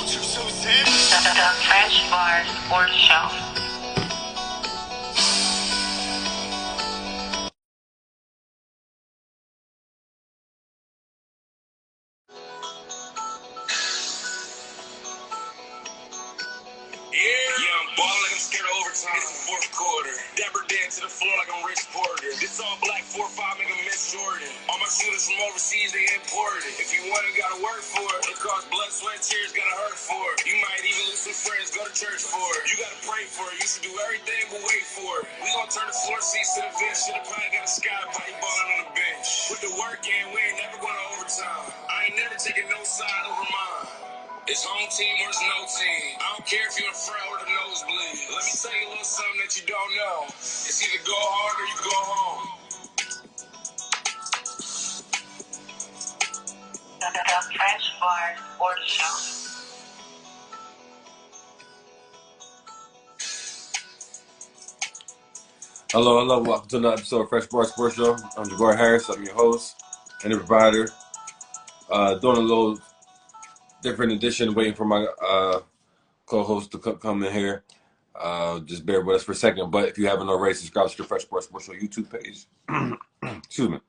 The French Bar Sports Show. Yeah, I'm ballin' like I'm scared of overtime. It's the fourth quarter. Dapper Dan to the floor like I'm Rich Porter. This all black 4-5 make a Miss Jordan. All my shooters from overseas, they imported. If you want it, gotta work for it. It costs blood, sweat, tears, gotta hurt for it. You might even lose some friends, go to church for it. You gotta pray for it. You should do everything but wait for it. We gon' turn the floor seats to the bench. Should've probably got a sky pipe ballin' on the bench. Put the work in, we ain't never going to overtime. I ain't never taking no side over mine. It's home team or it's no team. I don't care if you're in front or the nosebleed. Let me tell you a little something that you don't know. It's either go hard or you go home. The French Bar Sports Show. Hello, welcome to another episode of Fresh Bar Sports Show. I'm Jabbar Harris, I'm your host and the provider. Doing a little different edition, waiting for my co-host to come in here. Just bear with us for a second, but if you haven't already, subscribe to the Fresh Bar Sports Show YouTube page. Excuse me.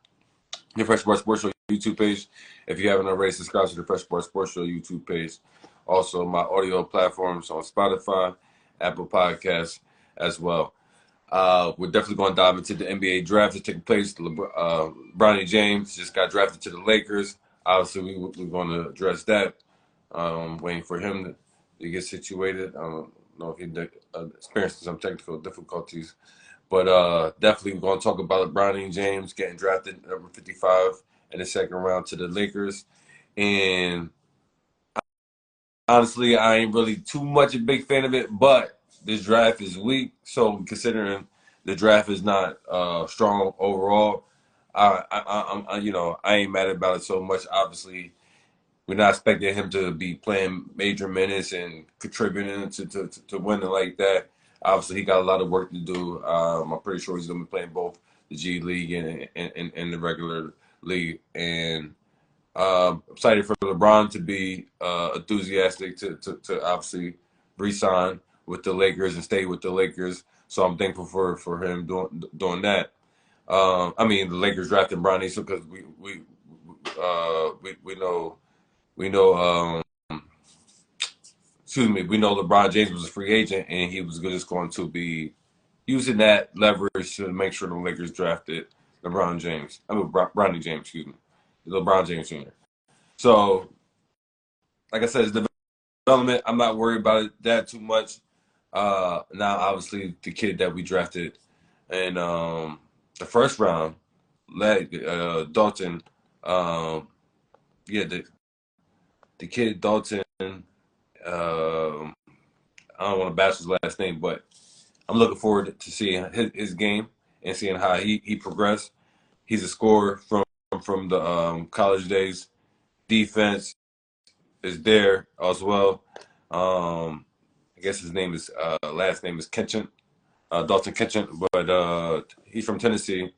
The Fresh Bar Sports Show YouTube page. If you haven't already, subscribe to the Fresh Bar Sports Show YouTube page. Also, my audio platforms on Spotify, Apple Podcasts as well. We're definitely going to dive into the NBA draft that's taking place. Bronny James just got drafted to the Lakers. Obviously, we're going to address that. Waiting for him to get situated. I don't know if he experienced some technical difficulties. But definitely we're going to talk about Bronny James getting drafted number 55 in the second round to the Lakers. And honestly, I ain't really too much a big fan of it, but this draft is weak. So considering the draft is not strong overall, I ain't mad about it so much. Obviously, we're not expecting him to be playing major minutes and contributing to winning like that. Obviously, he got a lot of work to do. I'm pretty sure he's going to be playing both the G League and the regular league. And excited for LeBron to be enthusiastic to obviously re-sign with the Lakers and stay with the Lakers. So I'm thankful for him doing that. The Lakers drafted Bronny so because we know we know LeBron James was a free agent and he was just going to be using that leverage to make sure the Lakers drafted LeBron James. Bronny James, excuse me, LeBron James Jr. So, like I said, it's development. I'm not worried about that too much. Now, obviously, the kid that we drafted in the first round, Dalton. Yeah, the kid Dalton. I don't want to bash his last name, but I'm looking forward to seeing his game and seeing how he progressed. He's a scorer from the college days. Defense is there as well. I guess his name is last name is Kitchen, Dalton Kitchen, but he's from Tennessee.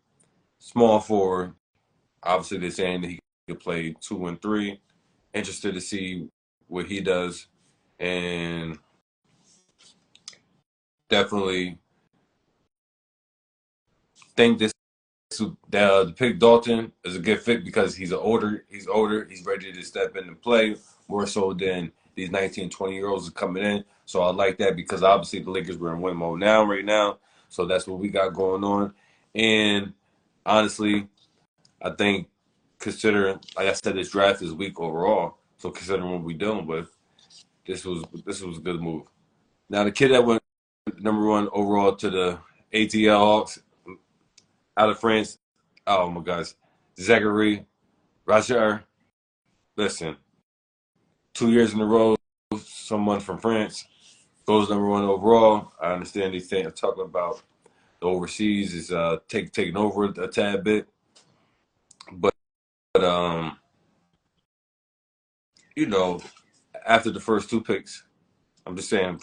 Small forward. Obviously, they're saying that he could play 2 and 3. Interested to see what he does, and definitely think the pick Dalton is a good fit because he's older, he's ready to step in and play more so than these 19, 20-year-olds are coming in. So I like that because obviously the Lakers were in win mode right now. So that's what we got going on. And honestly, I think considering, like I said, this draft is weak overall. So considering what we're dealing with, this was a good move. Now the kid that went number 1 overall to the ATL Hawks out of France. Oh my gosh, Zachary Roger. Listen, 2 years in a row, someone from France goes number 1 overall. I understand these things talking about the overseas is taking over a tad bit, but you know, after the first 2 picks, I'm just saying.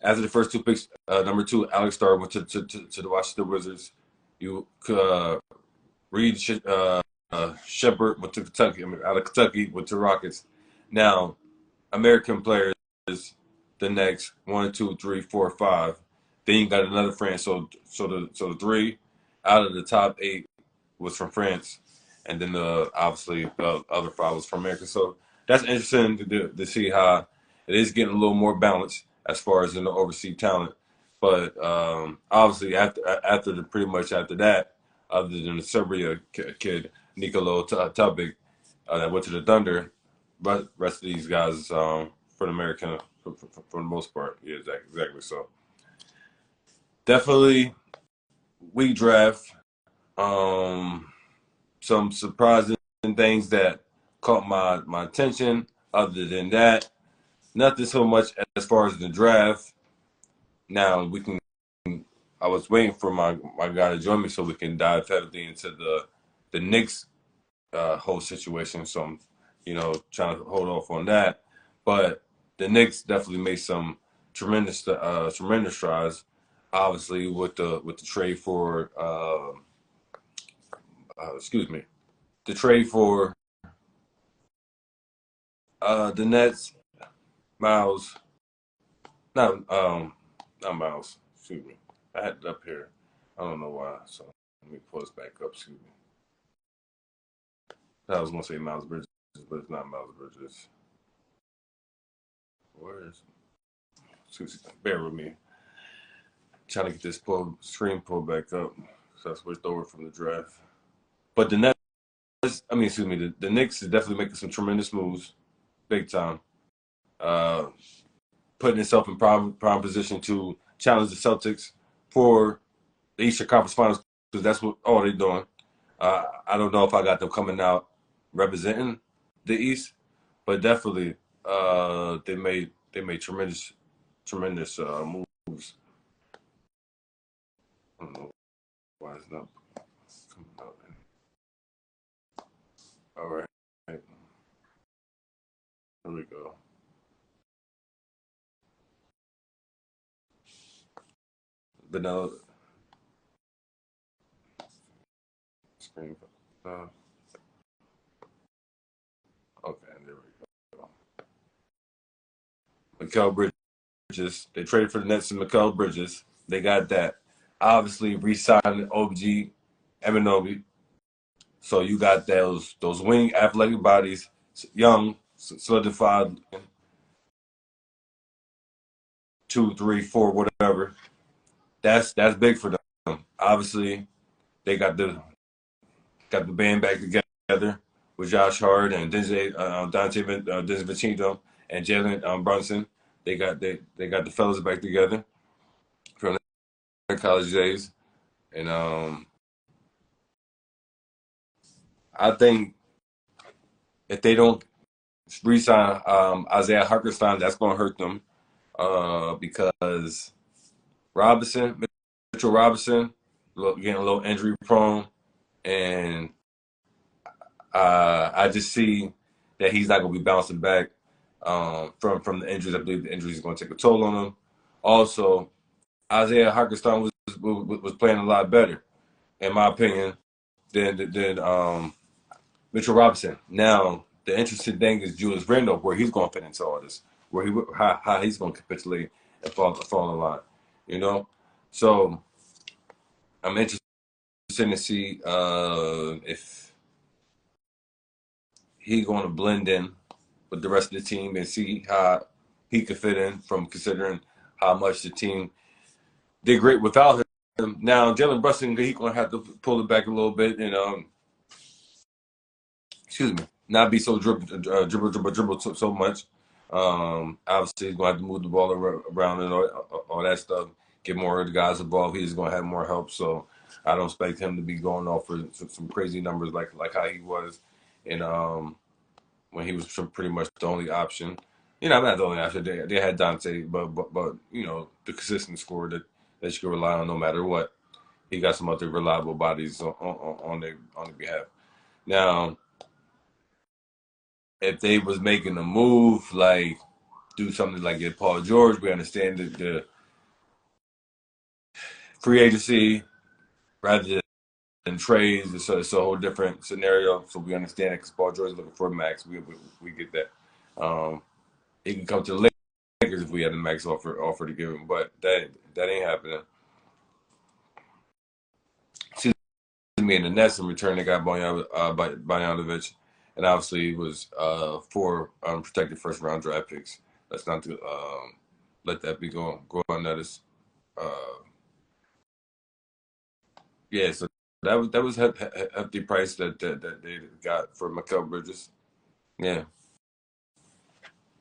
After the first 2 picks, number 2, Alex Starr went to the Washington Wizards. You Reed Shepard went to Kentucky. Out of Kentucky went to Rockets. Now American players the next one, two, three, four, five. Then you got another France. So the three out of the top eight was from France, and then obviously the other five was from America. So that's interesting to see how it is getting a little more balanced as far as in the overseas talent. But obviously pretty much after that, other than the Serbia kid Nikolo Tubik that went to the Thunder, but rest of these guys for the American for the most part, yeah, exactly. So definitely we draft. Some surprising things that caught my attention. Other than that, nothing so much as far as the draft. Now we can. I was waiting for my guy to join me so we can dive heavily into the Knicks whole situation. So I'm, trying to hold off on that. But the Knicks definitely made some tremendous strides. Obviously, with the trade for excuse me, the trade for the Nets, Miles, not not Miles. Excuse me, I had it up here. I don't know why. So let me pull this back up. Excuse me. I was gonna say Miles Bridges, but it's not Miles Bridges. Where is? Excuse me. Bear with me. Trying to get this screen pulled back up. So I switched over from the draft. But the Nets, excuse me, the Knicks is definitely making some tremendous moves, big time. Uh, Putting itself in prime position to challenge the Celtics for the Eastern Conference Finals because that's what all they're doing. I don't know if I got them coming out representing the East, but definitely they made tremendous moves. I don't know why it's not coming out. All right, here we go. Vanilla screen. Uh, okay, there we go. Mikal Bridges. They traded for the Nets and Mikal Bridges. They got that. Obviously, re-signed OG Eminobi. So you got those wing athletic bodies, young, solidified, two, three, four, whatever. That's big for them. Obviously, they got the band back together with Josh Hart and Dante Vicino and Jalen Brunson. They got the fellas back together from their college days, and I think if they don't re-sign Isaiah Hartenstein, that's going to hurt them because Robinson, Mitchell Robinson, getting a little injury prone, and I just see that he's not going to be bouncing back from the injuries. I believe the injuries is going to take a toll on him. Also, Isaiah Hartenstein was playing a lot better, in my opinion, than Mitchell Robinson. Now, the interesting thing is Julius Randle, where he's going to fit into all this, how he's going to capitulate and fall in line, you know. So I'm interested to see if he's going to blend in with the rest of the team and see how he could fit in from considering how much the team did great without him. Now, Jalen Brunson, he's going to have to pull it back a little bit and excuse me, not be so dribble so much. Obviously, he's going to have to move the ball around and all that stuff. Get more of the guys involved. He's going to have more help. So I don't expect him to be going off for some crazy numbers like how he was, and when he was pretty much the only option. Not the only option. They had Dante, but the consistent scorer that you can rely on no matter what. He got some other reliable bodies on their behalf. Now, if they was making a move, like do something like get Paul George, we understand the free agency rather than trades. It's a whole different scenario. So we understand it because Paul George is looking for a max. We get that. he can come to the Lakers if we had a max offer to give him, but that ain't happening. Excuse me, in the Nets in return they got Bogdanovich, and obviously it was four protected first round draft picks. Let's not let that be go unnoticed. Uh, yeah, so that was hefty price that they got for Mikal Bridges. Yeah,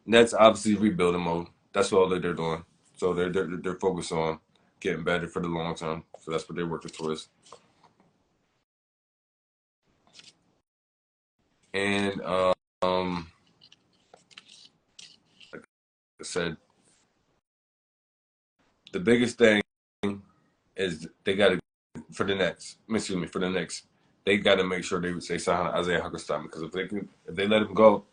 Nets obviously rebuilding mode. That's all that they're doing. So they're focused on getting better for the long term. So that's what they're working towards. And like I said, the biggest thing is they got to for the Nets. Excuse me, for the Knicks, they got to make sure they sign Isaiah Hartenstein because if they let him go,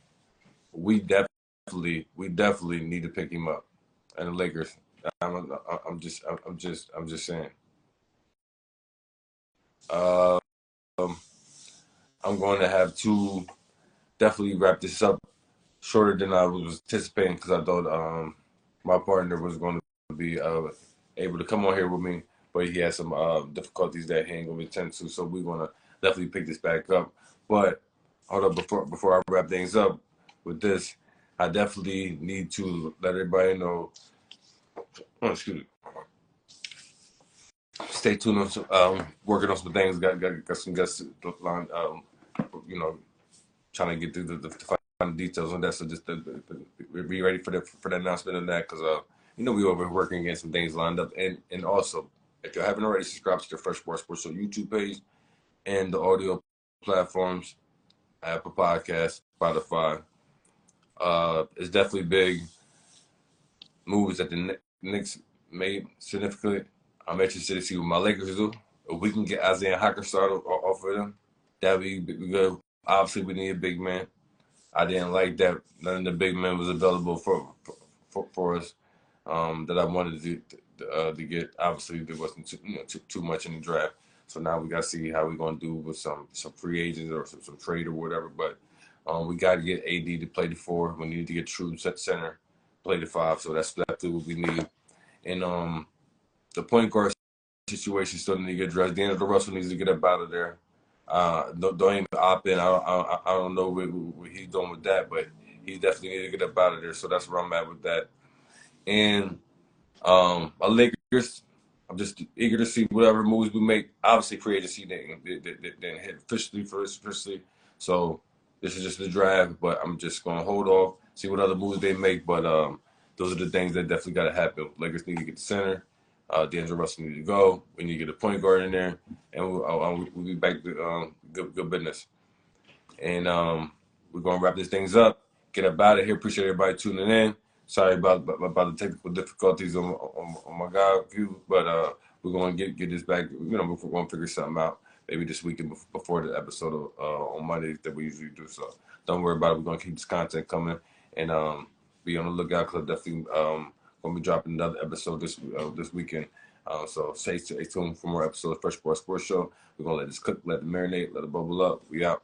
we definitely need to pick him up. And the Lakers, I'm just saying. Um, I'm going to have to definitely wrap this up shorter than I was anticipating because I thought my partner was going to be able to come on here with me, but he had some difficulties that he ain't going to attend to. So we're going to definitely pick this back up. But hold up, before I wrap things up with this, I definitely need to let everybody know. Oh, excuse me. Stay tuned on working on some things. Got some guests line. Trying to get through the final details on that. So just be ready for the announcement on that because we over working against some things lined up. And also, if you haven't already subscribed to the Fresh Sports Show YouTube page and the audio platforms, Apple Podcasts, Spotify, it's definitely big moves that the Knicks made significantly. I'm interested to see what my Lakers do. If we can get Isaiah Hartenstein off of them, that'd be good. Obviously, we need a big man. I didn't like that none of the big men was available for us that I wanted to get. Obviously, there wasn't too much in the draft. So now we got to see how we're going to do with some free agents or some trade or whatever. But we got to get AD to play the four. We need to get True center play the five. So that's what we need. And the point guard situation still need to get addressed. D'Angelo Russell needs to get up out of there. Don't even opt in. I don't know what he's doing with that, but he definitely need to get up out of there. So that's where I'm at with that. And my Lakers, I'm just eager to see whatever moves we make. Obviously, free agency didn't hit officially. So this is just the draft, but I'm just going to hold off, see what other moves they make. But those are the things that definitely got to happen. Lakers need to get the center. D'Angelo Russell need to go. We need to get a point guard in there, and we'll be back to good business. And we're gonna wrap these things up. Get up out of here. Appreciate everybody tuning in. Sorry about the technical difficulties on my guy view, but we're gonna get this back. We're gonna figure something out. Maybe this weekend before the episode on Monday that we usually do. So don't worry about it. We're gonna keep this content coming and be on the lookout because I'm definitely gonna be dropping another episode this weekend. So stay tuned for more episodes of Fresh Sports Show. We're gonna let this cook, let it marinate, let it bubble up. We out.